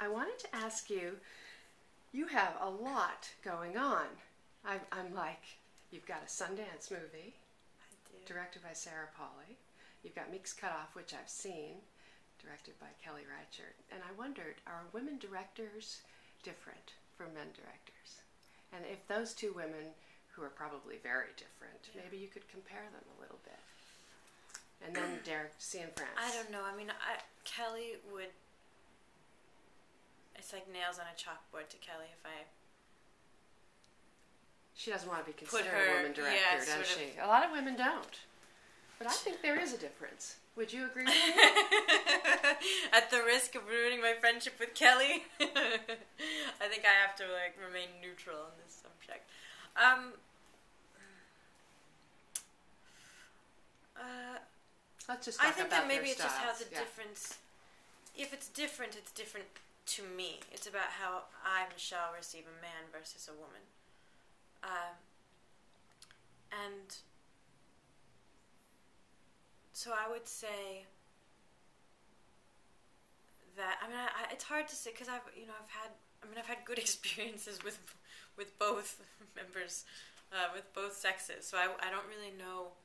I wanted to ask you, you have a lot going on. I'm like, you've got a Sundance movie, directed by Sarah Polley. You've got MEEK'S CUTOFF, which I've seen, directed by Kelly Reichardt. And I wondered, are women directors different from men directors? And if those two women, who are probably very different, maybe you could compare them a little bit. And then Derek, Cian France. I don't know. I mean, Kelly would... It's like nails on a chalkboard to Kelly if I... She doesn't want to be considered a woman director, does she? A lot of women don't. But I think there is a difference. Would you agree with me? At the risk of ruining my friendship with Kelly, I think I have to remain neutral on this subject. Let's just talk I think about that maybe it's styles. just how the difference. If it's different to me. It's about how I, Michelle, receive a man versus a woman. And so I would say that it's hard to say because I've had good experiences with both members, with both sexes. So I don't really know.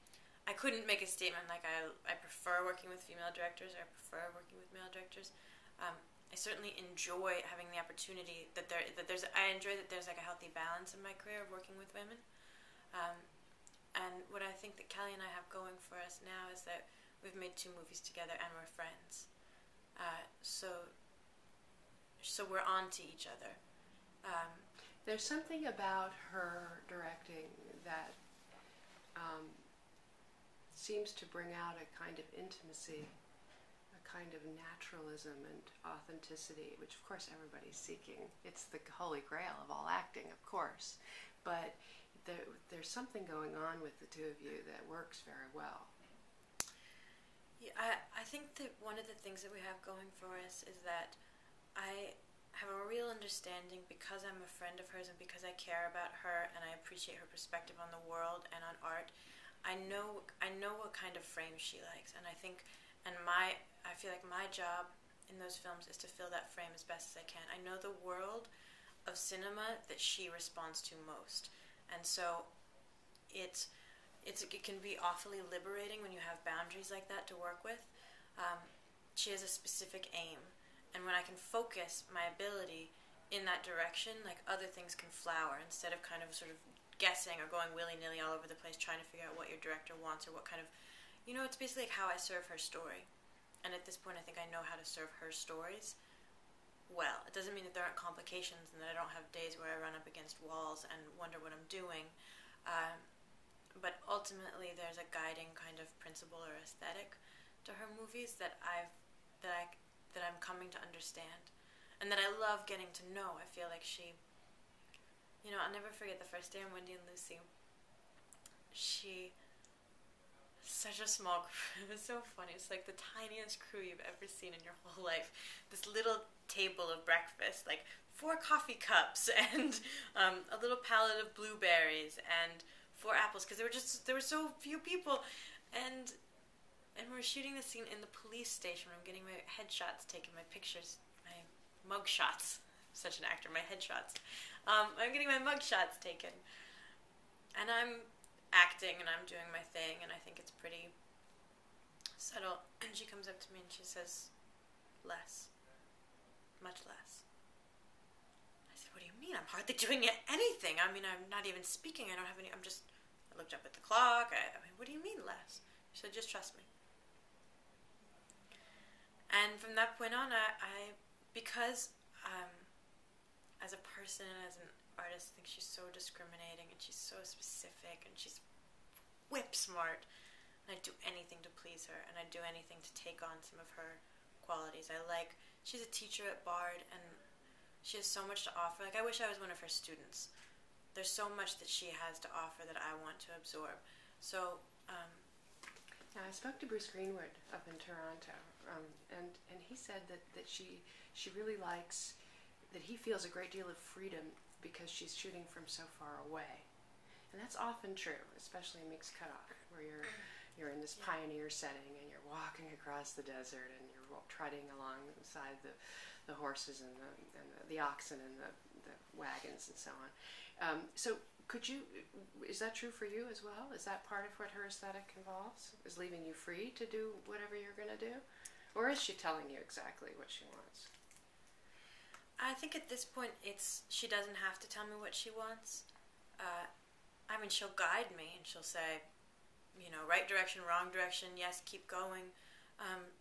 I couldn't make a statement like I prefer working with female directors or I prefer working with male directors. I certainly enjoy having the opportunity I enjoy that there's like a healthy balance in my career of working with women. And what I think that Kelly and I have going for us now is that we've made 2 movies together and we're friends. So we're on to each other. There's something about her directing that seems to bring out a kind of intimacy, a kind of naturalism and authenticity, which of course everybody's seeking. It's the holy grail of all acting, of course. But there's something going on with the two of you that works very well. Yeah, I think that one of the things that we have going for us is that I have a real understanding because I'm a friend of hers and because I care about her and I appreciate her perspective on the world and on art. I know what kind of frame she likes, and I feel like my job in those films is to fill that frame as best as I can. I know the world of cinema that she responds to most, and so it can be awfully liberating when you have boundaries like that to work with. She has a specific aim, and when I can focus my ability in that direction, like other things can flower instead of kind of sort of guessing or going willy-nilly all over the place trying to figure out what your director wants or what kind of, it's basically like how I serve her story. And at this point I think I know how to serve her stories well. It doesn't mean that there aren't complications and that I don't have days where I run up against walls and wonder what I'm doing. But ultimately there's a guiding kind of principle or aesthetic to her movies that I'm coming to understand and that I love getting to know. I feel like she... I'll never forget the first day on Wendy and Lucy. Such a small crew. It was so funny. It's like the tiniest crew you've ever seen in your whole life. This little table of breakfast, like 4 coffee cups and a little pallet of blueberries and 4 apples because there were so few people. And we're shooting the scene in the police station. I'm getting my headshots taken, my pictures, my mug shots. Such an actor, my headshots. I'm getting my mug shots taken. And I'm acting and I'm doing my thing and I think it's pretty subtle. And she comes up to me and she says, less. Much less. I said, what do you mean? I'm hardly doing anything. I mean, I'm not even speaking. I don't have any, I looked up at the clock. I mean, what do you mean less? She said, just trust me. And from that point on, because as a person and as an artist, I think she's so discriminating and she's so specific and she's whip smart. And I'd do anything to please her and I'd do anything to take on some of her qualities. She's a teacher at Bard and she has so much to offer. Like, I wish I was one of her students. There's so much that she has to offer that I want to absorb. So, now, I spoke to Bruce Greenwood up in Toronto, and he said that she really likes... that he feels a great deal of freedom because she's shooting from so far away. And that's often true, especially in MEEK'S CUTOFF, where you're in this pioneer setting and you're walking across the desert and you're trotting alongside the horses and the oxen and the wagons and so on. So is that true for you as well? Is that part of what her aesthetic involves? Is leaving you free to do whatever you're going to do? Or is she telling you exactly what she wants? I think at this point she doesn't have to tell me what she wants. I mean, she'll guide me and she'll say, right direction, wrong direction, yes, keep going.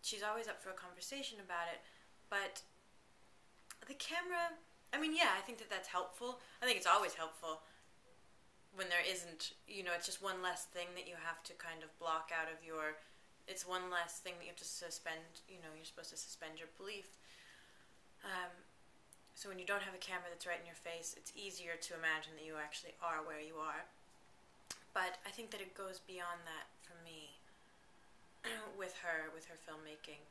She's always up for a conversation about it. But the camera, I mean, yeah, I think that's helpful. I think it's always helpful when there isn't, it's just one less thing that you have to kind of block out of it's one less thing that you have to suspend, you're supposed to suspend your belief. So when you don't have a camera that's right in your face, it's easier to imagine that you actually are where you are. But I think that it goes beyond that for me with her filmmaking.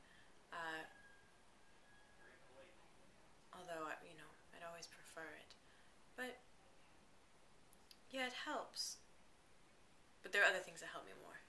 Although, I'd always prefer it. But, yeah, it helps. But there are other things that help me more.